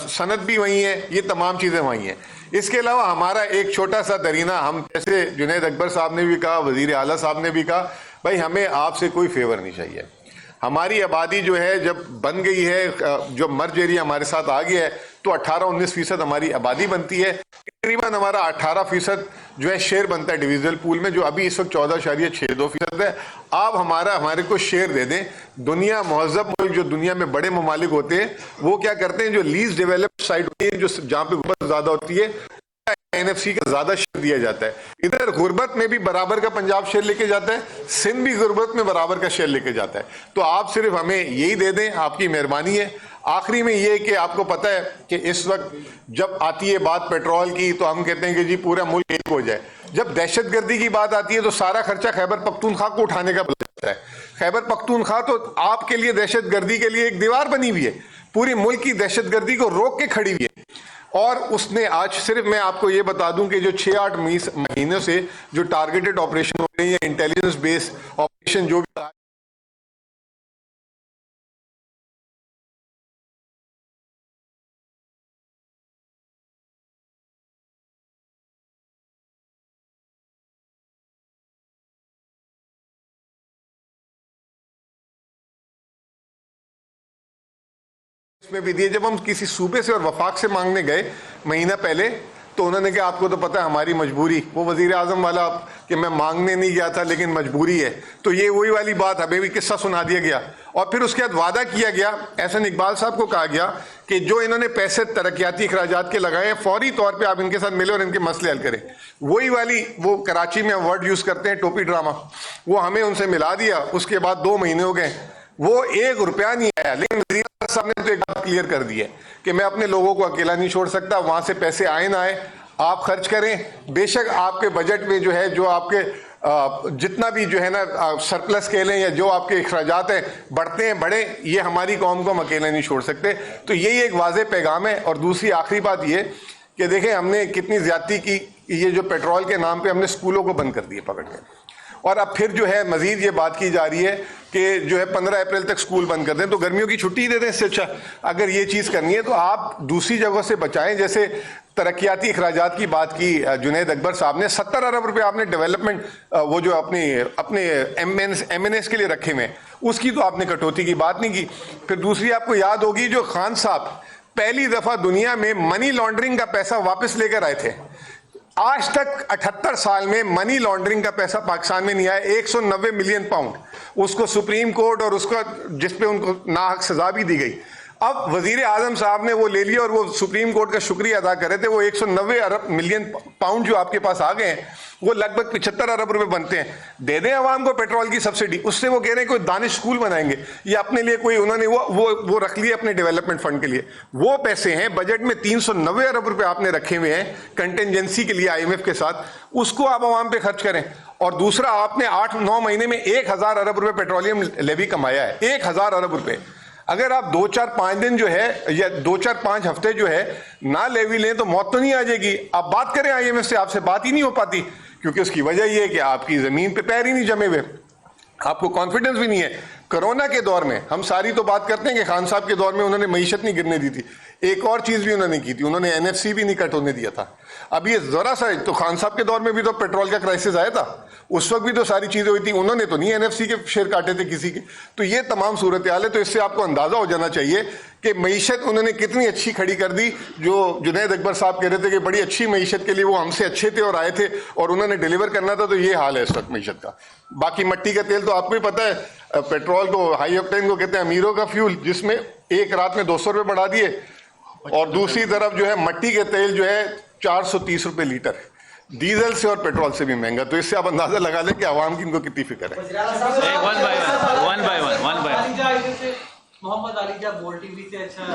صنعت بھی وہیں ہے، یہ تمام چیزیں وہیں ہیں. اس کے علاوہ ہمارا ایک چھوٹا سا درینہ، ہم جیسے جنید اکبر صاحب نے بھی کہا، وزیر اعلیٰ صاحب نے بھی کہا، بھائی ہمیں آپ سے کوئی فیور نہیں چاہیے. ہماری آبادی جو ہے جب بن گئی ہے, جو مرج ایریا ہمارے ساتھ آ گیا ہے, تو 18-19% ہماری آبادی بنتی ہے. تقریباً ہمارا 18% جو ہے شیئر بنتا ہے ڈویژنل پول میں, جو ابھی اس وقت 14.62% ہے. آپ ہمارے کو شیئر دے دیں. دنیا مہذب ملک جو دنیا میں بڑے ممالک ہوتے ہیں وہ کیا کرتے ہیں, جو لیز ڈیولپڈ سائٹ ہوتی ہے, جو جہاں پہ غربت زیادہ ہوتی ہے, NFC کا زیادہ شیئر دیا جاتا ہے. ادھر غربت میں بھی برابر کا پنجاب شیئر لے کے جاتا ہے, سندھ بھی غربت میں برابر کا شیئر لے کے جاتا ہے. تو آپ صرف ہمیں یہی دے دیں, آپ کی مہربانی ہے. آخری میں یہ کہ آپ کو پتہ ہے کہ اس وقت جب آتی ہے بات پیٹرول کی تو ہم کہتے ہیں کہ جی پورا ملک ایک ہو جائے. جب دہشت گردی کی بات آتی ہے تو سارا خرچہ خیبر پختونخوا کو اٹھانے کا بنتا ہے. خیبر پختونخوا تو آپ کے لیے دہشت گردی کے لیے ایک دیوار بنی ہوئی ہے, پوری ملک کی دہشت گردی کو روک کے کھڑی ہوئی ہے. اور اس نے آج صرف میں آپ کو یہ بتا دوں کہ جو 6-8 مہینوں سے جو ٹارگیٹڈ آپریشن ہو رہی ہیں, انٹیلیجنس بیس آپریشن جو بھی میں بھی دیے. جب ہم کسی صوبے سے اور وفاق سے مانگنے گئے مہینہ پہلے تو انہوں نے کہا آپ کو تو پتہ ہے ہماری مجبوری, وہ وزیر اعظم والا کہ میں مانگنے نہیں گیا تھا لیکن مجبوری ہے. تو یہ وہی والی بات, ہمیں بھی قصہ سنا دیا گیا. اور پھر اس کے بعد وعدہ کیا گیا, احسن اقبال صاحب کو کہا گیا کہ جو انہوں نے پیسے ترقیاتی اخراجات کے لگائے ہیں فوری طور پہ آپ ان کے ساتھ ملیں اور ان کے مسئلے حل کریں. وہی والی وہ کراچی میں ورڈ یوز کرتے ہیں ٹوپی ڈرامہ, وہ ہمیں ان سے ملا دیا. اس کے بعد 2 مہینے ہو گئے, وہ 1 روپیہ نہیں آیا. لیکن وزیر صاحب نے تو ایک بات کلیئر کر دی ہے کہ میں اپنے لوگوں کو اکیلا نہیں چھوڑ سکتا, وہاں سے پیسے آئے نہ آئے آپ خرچ کریں. بے شک آپ کے بجٹ میں جو ہے جو آپ کے جتنا بھی جو ہے نا سرپلس کہہ لیں یا جو آپ کے اخراجات ہیں بڑھتے ہیں بڑھیں, یہ ہماری قوم کو ہم اکیلا نہیں چھوڑ سکتے. تو یہی ایک واضح پیغام ہے. اور دوسری آخری بات یہ کہ دیکھیں ہم نے کتنی زیادتی کی, یہ جو پیٹرول کے نام پہ ہم نے اسکولوں کو بند کر دیے پکڑ کے, اور اب پھر جو ہے مزید یہ بات کی جا رہی ہے کہ جو ہے 15 اپریل تک اسکول بند کر دیں. تو گرمیوں کی چھٹی دے دیں. اس سے اچھا اگر یہ چیز کرنی ہے تو آپ دوسری جگہوں سے بچائیں. جیسے ترقیاتی اخراجات کی بات کی جنید اکبر صاحب نے, 70 ارب روپے آپ نے ڈیولپمنٹ وہ جو اپنے ایم این ایس کے لیے رکھے ہوئے, اس کی تو آپ نے کٹوتی کی بات نہیں کی. پھر دوسری آپ کو یاد ہوگی جو خان صاحب پہلی دفعہ دنیا میں منی لانڈرنگ کا پیسہ واپس لے کر آئے تھے. آج تک 78 سال میں منی لانڈرنگ کا پیسہ پاکستان میں نہیں آیا. 190 ملین پاؤنڈ, اس کو سپریم کورٹ اور اس کا جس پہ ان کو ناحق سزا بھی دی گئی. اب وزیر اعظم صاحب نے وہ لے لیا اور وہ سپریم کورٹ کا شکریہ ادا کر رہے تھے. وہ 190 ملین پاؤنڈ جو آپ کے پاس آ گئے ہیں وہ لگ بھگ 75 ارب روپے بنتے ہیں. دے دیں عوام کو پیٹرول کی سبسڈی. اس سے وہ کہہ رہے ہیں کوئی دانش اسکول بنائیں گے یا اپنے لیے کوئی انہوں نے وہ رکھ لیے اپنے ڈیولپمنٹ فنڈ کے لیے. وہ پیسے ہیں بجٹ میں 390 ارب روپے آپ نے رکھے ہوئے ہیں کنٹینجنسی کے لیے IMF کے ساتھ, اس کو آپ عوام پہ خرچ کریں. اور دوسرا آپ نے 8-9 مہینے میں 1000 ارب روپے پیٹرولیم لیوی کمایا ہے. 1000 ارب روپے. اگر آپ 2-4-5 دن جو ہے یا 2-4-5 ہفتے جو ہے نہ لیوی لیں تو موت تو نہیں آ جائے گی. آپ بات کریں IMF سے, آپ سے بات ہی نہیں ہو پاتی, کیونکہ اس کی وجہ یہ ہے کہ آپ کی زمین پہ پیر ہی نہیں جمے ہوئے, آپ کو کانفیڈنس بھی نہیں ہے. کرونا کے دور میں ہم ساری تو بات کرتے ہیں کہ خان صاحب کے دور میں انہوں نے معیشت نہیں گرنے دی تھی. ایک اور چیز بھی انہوں نے کی تھی, انہوں نے NFC بھی نہیں کٹ ہونے دیا تھا. اب یہ ذرا سا تو خان صاحب کے دور میں بھی تو پیٹرول کا کرائسس آیا تھا, اس وقت بھی تو ساری چیزیں ہوئی تھی, انہوں نے تو نہیں NFC کے شیئر کاٹے تھے کسی کے. تو یہ تمام صورتحال ہے. تو اس سے آپ کو اندازہ ہو جانا چاہیے کہ معیشت انہوں نے کتنی اچھی کھڑی کر دی. جو جنید اکبر صاحب کہہ رہے تھے کہ بڑی اچھی معیشت کے لیے وہ ہم سے اچھے تھے اور آئے تھے اور انہوں نے ڈیلیور کرنا تھا, تو یہ حال ہے اس وقت معیشت کا. باقی مٹی کا تیل تو آپ کو ہی پتہ ہے, پیٹرول کو ہائی آکٹین کو کہتے ہیں امیروں کا فیول, جس میں ایک رات میں 200 روپے بڑھا دیے, اور دوسری طرف جو ہے مٹی کے تیل جو ہے 430 روپے لیٹر, ڈیزل سے اور پیٹرول سے بھی مہنگا. تو اس سے آپ اندازہ لگا لیں کہ عوام کی ان کو کتنی فکر ہے. محمد علی جا بول ٹی وی سے. اچھا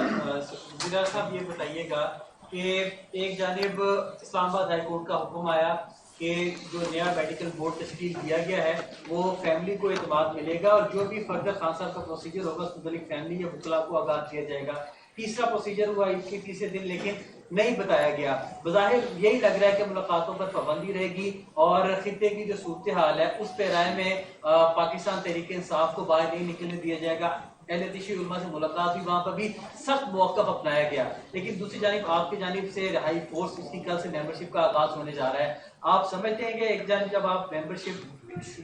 وزیر صاحب یہ بتائیے گا کہ ایک جانب اسلام آباد ہائی کورٹ کا حکم آیا کہ جو نیا میڈیکل بورڈ تشکیل دیا گیا ہے وہ فیملی کو اعتماد ملے گا, اور جو بھی فردر خان صاحب کا پروسیجر ہوگا اس متعلق فیملی یا وکلاء کو آگاہ کیا جائے گا. تیسرا پروسیجر ہوا اس کے تیسرے دن لیکن نہیں بتایا گیا. بظاہر یہی لگ رہا ہے کہ ملاقاتوں پر پابندی رہے گی اور خطے کی جو صورتحال ہے اس پہ رائے میں پاکستان تحریک انصاف کو باہر نہیں نکلنے دیا جائے گا. اہل تشیع علماء سے ملاقات ہوئی, وہاں پر بھی سخت موقف اپنایا گیا. لیکن دوسری جانب آپ کی جانب سے رہائی فورس اس کی کل سے ممبرشپ کا آغاز ہونے جا رہا ہے. آپ سمجھتے ہیں کہ ایک جانب جب آپ ممبرشپ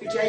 PTI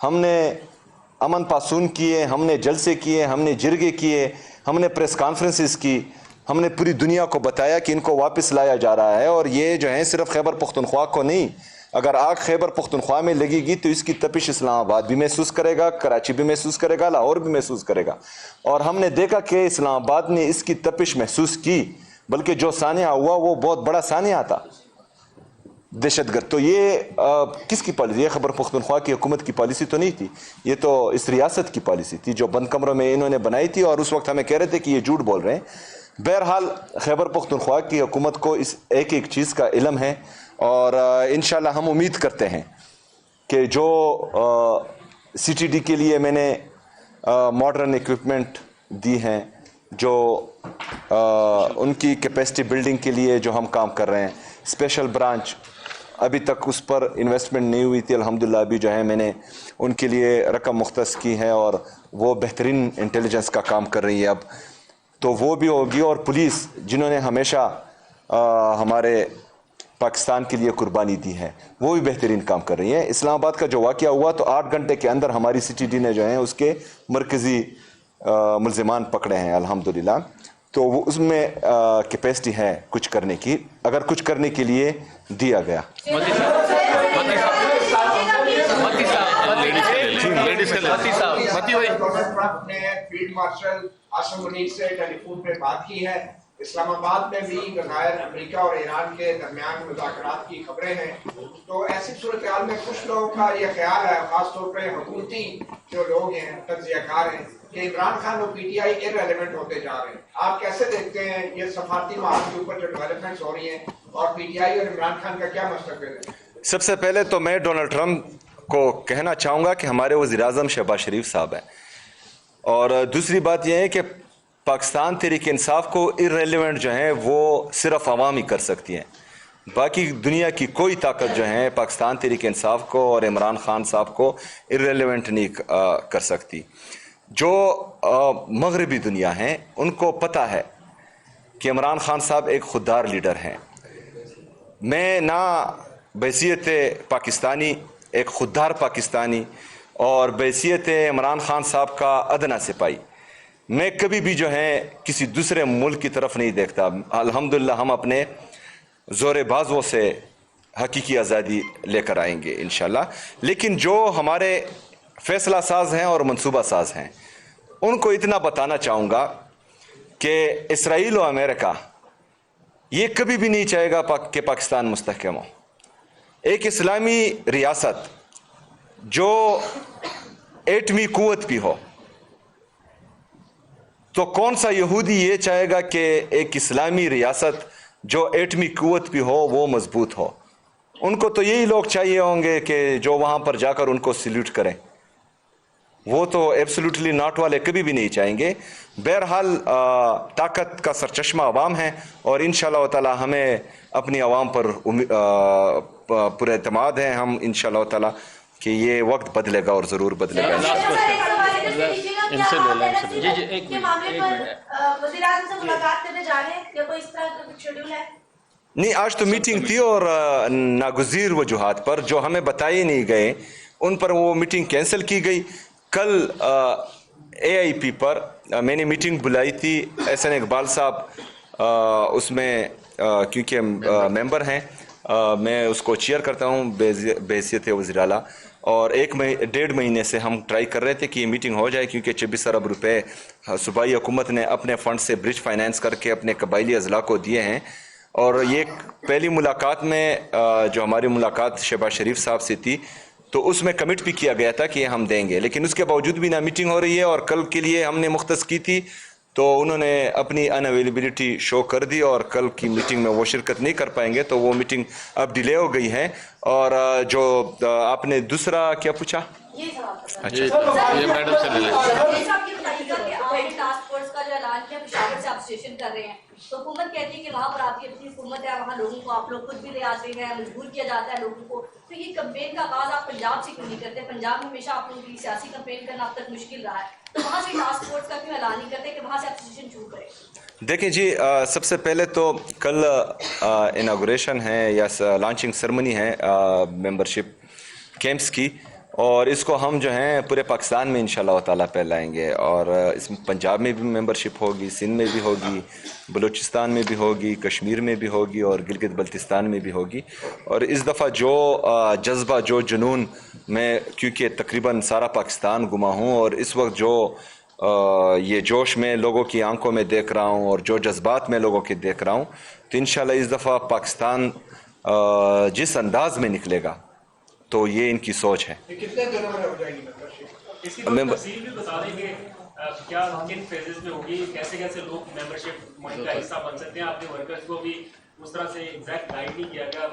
ہم نے امن پاسون کیے, ہم نے جلسے کیے, ہم نے جرگے کیے, ہم نے پریس کانفرنسز کی, ہم نے پوری دنیا کو بتایا کہ ان کو واپس لایا جا رہا ہے. اور یہ جو ہیں صرف خیبر پختونخوا کو نہیں, اگر آگ خیبر پختونخوا میں لگے گی تو اس کی تپش اسلام آباد بھی محسوس کرے گا, کراچی بھی محسوس کرے گا, لاہور بھی محسوس کرے گا. اور ہم نے دیکھا کہ اسلام آباد نے اس کی تپش محسوس کی, بلکہ جو سانحہ ہوا وہ بہت بڑا سانحہ تھا, دہشت گرد. تو یہ کس کی پالیسی؟ یہ خیبر پختونخوا کی حکومت کی پالیسی تو نہیں تھی, یہ تو اس ریاست کی پالیسی تھی جو بند کمروں میں انہوں نے بنائی تھی, اور اس وقت ہمیں کہہ رہے تھے کہ یہ جھوٹ بول رہے ہیں. بہرحال خیبر پختونخوا کی حکومت کو اس ایک ایک چیز کا علم ہے, اور انشاءاللہ ہم امید کرتے ہیں کہ جو سی ٹی ڈی کے لیے میں نے ماڈرن ایکوپمنٹ دی ہیں, جو ان کی کیپیسٹی بلڈنگ کے لیے جو ہم کام کر رہے ہیں, اسپیشل برانچ ابھی تک اس پر انویسٹمنٹ نہیں ہوئی تھی, الحمدللہ ابھی جو ہے میں نے ان کے لیے رقم مختص کی ہے, اور وہ بہترین انٹیلیجنس کا کام کر رہی ہے اب, تو وہ بھی ہوگی. اور پولیس جنہوں نے ہمیشہ ہمارے پاکستان کے لیے قربانی دی ہے, وہ بھی بہترین کام کر رہی ہیں. اسلام آباد کا جو واقعہ ہوا تو 8 گھنٹے کے اندر ہماری سی ٹی ڈی نے جو ہیں اس کے مرکزی ملزمان پکڑے ہیں الحمدللہ. تو وہ اس میں کیپیسٹی ہے کچھ کرنے کی, اگر کچھ کرنے کے لیے دیا گیا. ڈونلڈ ٹرمپ نے فیلڈ مارشل عاصم منیر سے ٹیلی فون پہ بات کی ہے. اسلام آباد میں بھی بظاہر امریکہ اور ایران کے درمیان مذاکرات کی خبریں ہیں. تو ایسی صورتحال میں کچھ لوگوں کا یہ خیال ہے, خاص طور پہ حکومتی جو لوگ ہیں, تجزیہ کار ہیں, کہ عمران خان اور پی ٹی آئی ارریلیونٹ ہوتے جا رہے ہیں. آپ کیسے دیکھتے ہیں یہ سفارتی معاہدے کے اوپر جو ڈیولپمنٹس ہو رہی ہیں, اور پی ٹی آئی اور عمران خان کا کیا مستقبل ہے؟ سب سے پہلے تو میں ڈونلڈ ٹرمپ کو کہنا چاہوں گا کہ ہمارے وزیر اعظم شہباز شریف صاحب ہیں, اور دوسری بات یہ ہے کہ پاکستان تحریک انصاف کو ارریلیونٹ جو ہیں وہ صرف عوام ہی کر سکتی ہیں, باقی دنیا کی کوئی طاقت جو ہے پاکستان تحریک انصاف کو اور عمران خان صاحب کو ارریلیونٹ نہیں کر سکتی. جو مغربی دنیا ہیں ان کو پتہ ہے کہ عمران خان صاحب ایک خوددار لیڈر ہیں. میں نہ بحیثیت پاکستانی ایک خوددار پاکستانی اور بحیثیت عمران خان صاحب کا ادنیٰ سپاہی میں کبھی بھی جو ہے کسی دوسرے ملک کی طرف نہیں دیکھتا. الحمدللہ ہم اپنے زور بازووں سے حقیقی آزادی لے کر آئیں گے انشاءاللہ. لیکن جو ہمارے فیصلہ ساز ہیں اور منصوبہ ساز ہیں ان کو اتنا بتانا چاہوں گا کہ اسرائیل و امریکہ یہ کبھی بھی نہیں چاہے گا کہ پاکستان مستحکم ہو. ایک اسلامی ریاست جو ایٹمی قوت بھی ہو, تو کون سا یہودی یہ چاہے گا کہ ایک اسلامی ریاست جو ایٹمی قوت بھی ہو وہ مضبوط ہو؟ ان کو تو یہی لوگ چاہیے ہوں گے کہ جو وہاں پر جا کر ان کو سیلیوٹ کریں, وہ تو ایبسولوٹلی ناٹ والے کبھی بھی نہیں چاہیں گے. بہرحال طاقت کا سرچشمہ عوام ہے, اور انشاءاللہ تعالی ہمیں اپنی عوام پر پورا اعتماد ہے. ہم انشاءاللہ تعالی کہ یہ وقت بدلے گا اور ضرور بدلے گا. نہیں, آج تو میٹنگ تھی اور ناگزیر وجوہات پر جو ہمیں بتائے نہیں گئے ان پر وہ میٹنگ کینسل کی گئی. کل اے آئی پی پر میں نے میٹنگ بلائی تھی, احسن اقبال صاحب اس میں کیونکہ ممبر ہیں, میں اس کو چیئر کرتا ہوں بحیثیت وزیر اعلیٰ, اور 1.5 مہینے سے ہم ٹرائی کر رہے تھے کہ یہ میٹنگ ہو جائے, کیونکہ 26 ارب روپے صوبائی حکومت نے اپنے فنڈ سے برج فائنانس کر کے اپنے قبائلی اضلاع کو دیے ہیں. اور یہ پہلی ملاقات میں جو ہماری ملاقات شہباز شریف صاحب سے تھی تو اس میں کمٹ بھی کیا گیا تھا کہ ہم دیں گے, لیکن اس کے باوجود بھی نہ میٹنگ ہو رہی ہے. اور کل کے لیے ہم نے مختص کی تھی تو انہوں نے اپنی ان اویلیبلٹی شو کر دی, اور کل کی میٹنگ میں وہ شرکت نہیں کر پائیں گے, تو وہ میٹنگ اب ڈیلے ہو گئی ہے. اور جو آپ نے دوسرا کیا پوچھا, اچھا یہ میڈم سے لے لیں. ٹاسک فورس کا جو اعلان کیا پشاور سے آپ اسٹیشن کر رہے ہیں, تو حکومت کہتی ہے کہ وہاں پر آپ کی اپنی حکومت ہے, وہاں لوگوں کو آپ لوگ خود بھی لے آتے ہیں, مجبور کیا جاتا ہے لوگوں کو. تو یہ کمپین کا آغاز آپ پنجاب سے کیوں نہیں کرتے؟ پنجاب میں ہمیشہ آپ لوگوں کے لیے سیاسی کمپین کرنا اب تک مشکل رہا ہے, تو وہاں سے ٹاسک فورس کا کیوں اعلان نہیں کرتے کہ وہاں سے آپ اسٹیشن شروع کریں؟ دیکھیں جی, سب سے پہلے تو کل اناگوریشن ہے یا لانچنگ سرمنی ہے ممبرشپ کیمپس کی, اور اس کو ہم جو ہیں پورے پاکستان میں انشاءاللہ تعالیٰ پھیلائیں گے، اور اس میں پنجاب میں بھی ممبرشپ ہوگی، سندھ میں بھی ہوگی، بلوچستان میں بھی ہوگی، کشمیر میں بھی ہوگی، اور گلگت بلتستان میں بھی ہوگی۔ اور اس دفعہ جو جذبہ، جو جنون میں، کیونکہ تقریباً سارا پاکستان گما ہوں، اور اس وقت جو یہ جوش میں لوگوں کی آنکھوں میں دیکھ رہا ہوں، اور جو جذبات میں لوگوں کے دیکھ رہا ہوں، تو انشاءاللہ اس دفعہ پاکستان جس انداز میں نکلے گا تو یہ ان کی سوچ ہے۔ کتنے دنوں میں ہو جائے گی ممبرشپ؟ اس کی تفصیل بھی بتا دیں کہ کیا کن فیزز میں ہوگی، کیسے کیسے لوگ ممبرشپ مہم کا حصہ بن سکتے ہیں؟ آپ نے ورکرز کو بھی اس طرح سے ایگزیکٹ گائیڈ نہیں کیا گیا،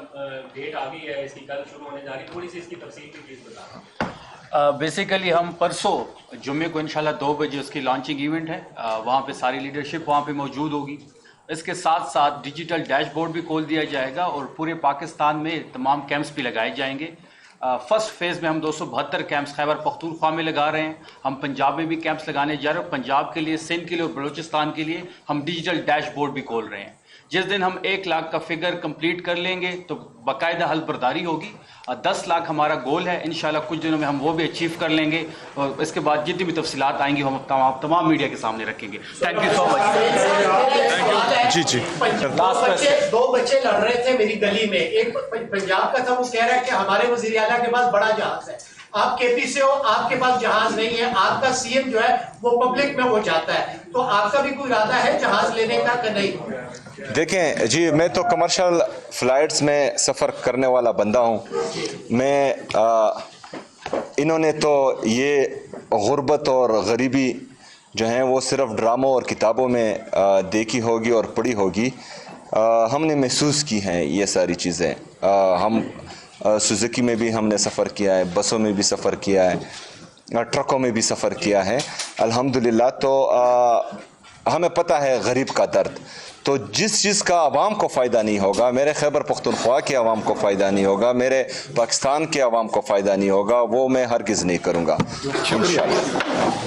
ڈیٹ آ گئی ہے اس کی، کل شروع ہونے جا رہی ہے، تھوڑی سی اس کی تفصیل بھی پلیز بتا۔ بیسیکلی ہم پرسوں جمعے کو انشاءاللہ 2 بجے اس کی لانچنگ ایونٹ ہے، وہاں پہ ساری لیڈرشپ وہاں پہ موجود ہوگی۔ اس کے ساتھ ساتھ ڈیجیٹل ڈیش بورڈ بھی کھول دیا جائے گا، اور پورے پاکستان میں تمام کیمپس بھی لگائے جائیں گے۔ فرسٹ فیز میں ہم 272 کیمپس خیبر پختونخوا میں لگا رہے ہیں، ہم پنجاب میں بھی کیمپس لگانے جا رہے ہیں، پنجاب کے لیے، سندھ کے لیے اور بلوچستان کے لیے ہم ڈیجیٹل ڈیش بورڈ بھی کھول رہے ہیں۔ جس دن ہم 1 لاکھ کا فگر کمپلیٹ کر لیں گے تو باقاعدہ حلف برداری ہوگی، 10 لاکھ ہمارا گول ہے، انشاءاللہ کچھ دنوں میں ہم وہ بھی اچیو کر لیں گے، اور اس کے بعد جتنی بھی تفصیلات آئیں گی ہم تمام میڈیا کے سامنے رکھیں گے۔ تھینک یو سو مچ۔ جی جی، 2 بچے لڑ رہے تھے میری گلی میں، ایک پنجاب کا تھا، وہ کہہ رہا ہے کہ ہمارے وزیر اعلیٰ کے پاس بڑا جہاز ہے، آپ کے پی سے ہو، آپ کے پاس جہاز نہیں ہے، آپ کا سی ایم جو ہے وہ پبلک میں وہ جاتا ہے، تو آپ کا بھی کوئی ارادہ ہے جہاز لینے کا کہ نہیں؟ دیکھیں جی، میں تو کمرشل فلائٹس میں سفر کرنے والا بندہ ہوں، میں انہوں نے تو یہ غربت اور غریبی جو ہیں وہ صرف ڈراموں اور کتابوں میں دیکھی ہوگی اور پڑھی ہوگی، ہم نے محسوس کی ہیں یہ ساری چیزیں۔ ہم سوزوکی میں بھی ہم نے سفر کیا ہے، بسوں میں بھی سفر کیا ہے، ٹرکوں میں بھی سفر کیا ہے الحمدللہ، تو ہمیں پتہ ہے غریب کا درد۔ تو جس چیز کا عوام کو فائدہ نہیں ہوگا، میرے خیبر پختونخوا کے عوام کو فائدہ نہیں ہوگا، میرے پاکستان کے عوام کو فائدہ نہیں ہوگا، وہ میں ہرگز نہیں کروں گا انشاءاللہ۔